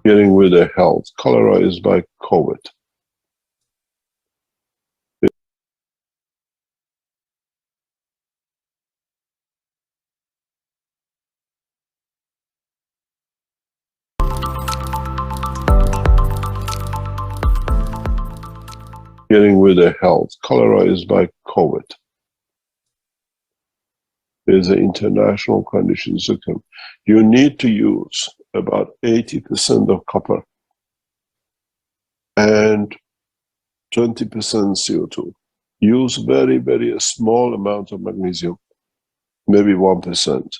Getting with the health. Cholera is by COVID. Getting with the health. Cholera is by COVID. Is an international condition. You need to use about 80% of copper and 20% CO2. Use very, very small amount of magnesium, maybe 1%.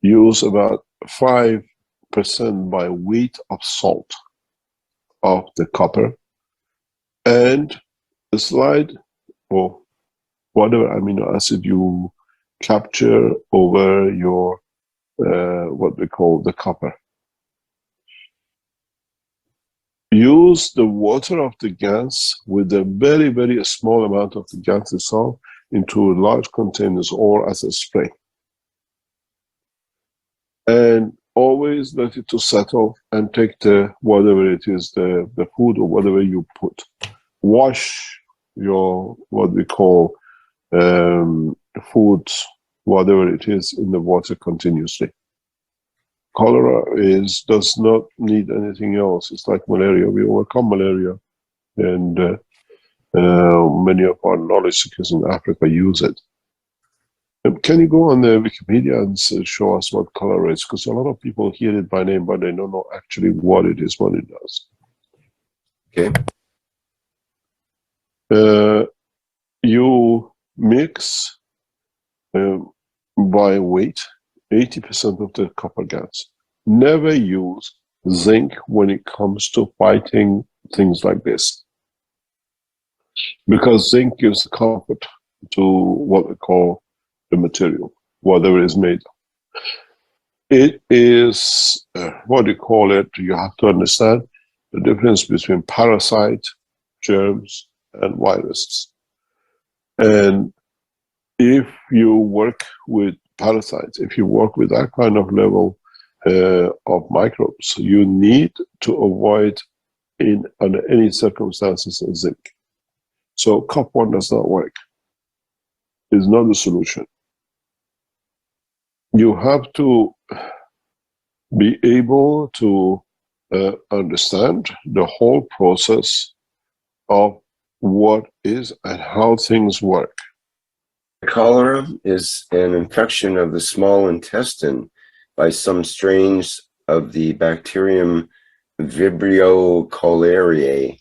Use about 5% by weight of salt of the copper, and a slide or whatever amino acid you capture over your what we call the copper. Use the water of the gans with a very, very small amount of the gans itself into large containers or as a spray. And always let it to settle and take the, whatever it is, the food or whatever you put. Wash your, what we call foods, whatever it is, in the water continuously. Cholera does not need anything else. It's like malaria. We overcome malaria, and many of our knowledge seekers in Africa use it. Can you go on the Wikipedia and show us what cholera is? Because a lot of people hear it by name, but they don't know actually what it is, what it does. Okay. You mix by weight 80% of the copper gans. Never use zinc when it comes to fighting things like this, because zinc gives comfort to what we call the material, whatever is made of. It is, what do you call it? You have to understand the difference between parasite, germs, and viruses. And if you work with parasites, if you work with that kind of level of microbes, you need to avoid under any circumstances zinc. So copper does not work. It's not the solution. You have to be able to understand the whole process of what is and how things work. Cholera is an infection of the small intestine by some strains of the bacterium Vibrio cholerae.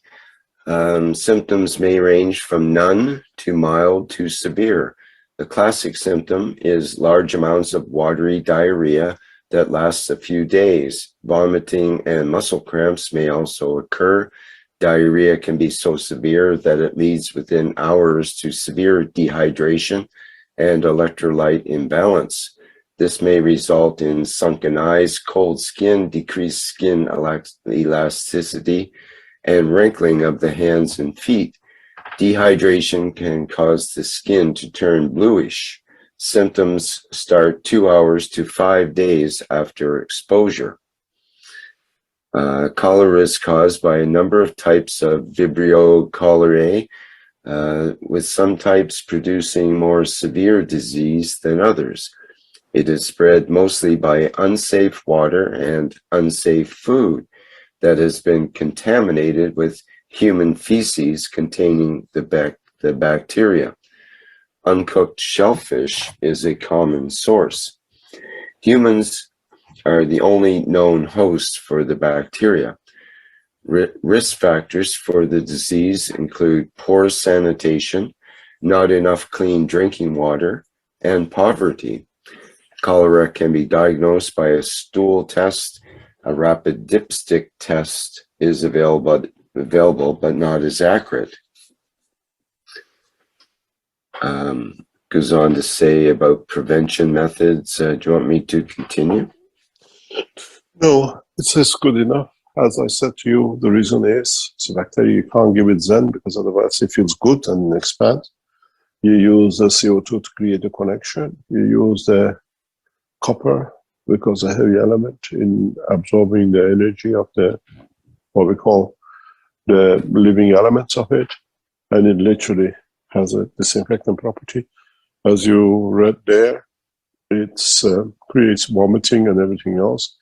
Symptoms may range from none to mild to severe. The classic symptom is large amounts of watery diarrhea that lasts a few days. Vomiting and muscle cramps may also occur. Diarrhea can be so severe that it leads within hours to severe dehydration and electrolyte imbalance. This may result in sunken eyes, cold skin, decreased skin elasticity, and wrinkling of the hands and feet. Dehydration can cause the skin to turn bluish. Symptoms start 2 hours to 5 days after exposure. Cholera is caused by a number of types of Vibrio cholerae, with some types producing more severe disease than others. It is spread mostly by unsafe water and unsafe food that has been contaminated with human feces containing the bacteria. Uncooked shellfish is a common source. Humans are the only known hosts for the bacteria. Risk factors for the disease include poor sanitation, not enough clean drinking water, and poverty. Cholera can be diagnosed by a stool test. A rapid dipstick test is available but not as accurate. Goes on to say about prevention methods. Do you want me to continue? No, it says good enough. As I said to you, the reason is it's a bacteria. You can't give it Zen because otherwise it feels good and expands. You use the CO2 to create a connection. You use the copper because a heavy element in absorbing the energy of the, what we call the living elements of it, and it literally has a disinfectant property. As you read there, it creates vomiting and everything else.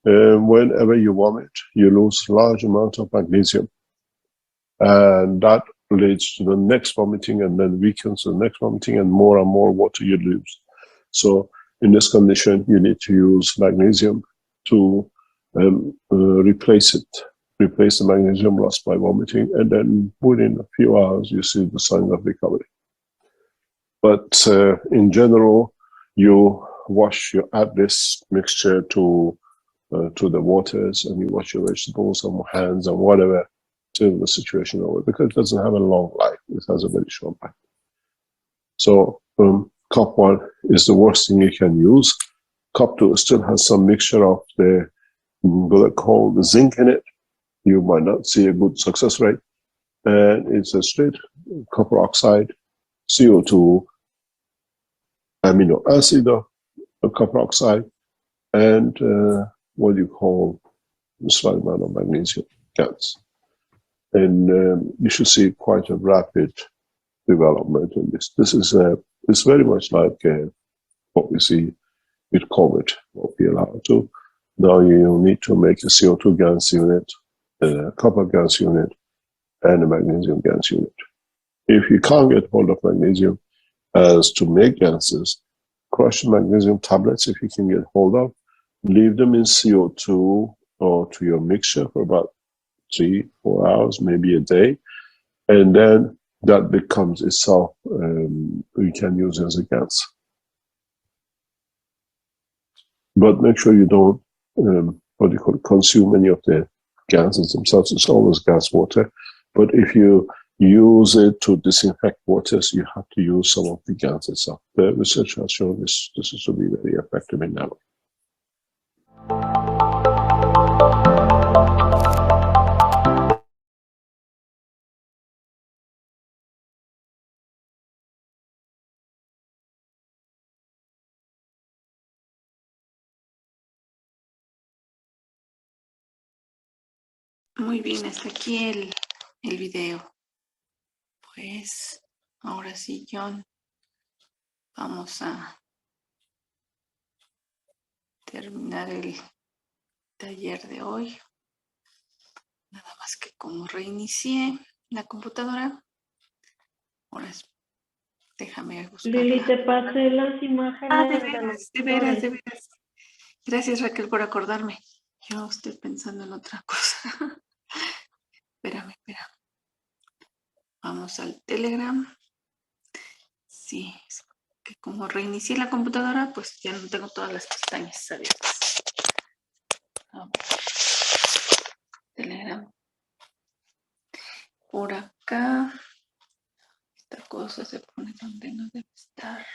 Whenever you vomit, you lose large amount of magnesium, and that leads to the next vomiting, and then weakens the next vomiting, and more water you lose. So in this condition, you need to use magnesium to replace the magnesium lost by vomiting, and then within a few hours, you see the signs of recovery. But in general, you add this mixture to the waters, and you wash your vegetables and hands and whatever till the situation over, because it doesn't have a long life. It has a very short life. So cup 1 is the worst thing you can use. Cup 2 still has some mixture of the what I call the zinc in it. You might not see a good success rate, and it's a straight copper oxide, CO2, amino acid of copper oxide, and what you call a slight amount of magnesium GANs. And you should see quite a rapid development in this. This is it's very much like what we see with COVID, what we allow to. Now you need to make a CO2 GANs unit, a copper GANs unit, and a magnesium GANs unit. If you can't get hold of magnesium as to make GANSes, crush magnesium tablets if you can get hold of, leave them in CO2 or to your mixture for about 3-4 hours, maybe a day, and then that becomes itself, you can use it as a GANs. But make sure you don't, consume any of the GANSes themselves. It's always gas water. But if you use it to disinfect waters, you have to use some of the GANS itself. The research has shown this is to be very effective in that way. Muy bien, hasta aquí el video. Pues ahora sí, John, vamos a terminar el taller de hoy. Nada más que como reinicié la computadora, ahora déjame buscarla. Lili, te pasé las imágenes de veras. Gracias, Raquel, por acordarme. Yo estoy pensando en otra cosa. Espérame. Vamos al Telegram. Sí, es que como reinicié la computadora, pues ya no tengo todas las pestañas abiertas. Telegram. Por acá. Esta cosa se pone donde no debe estar.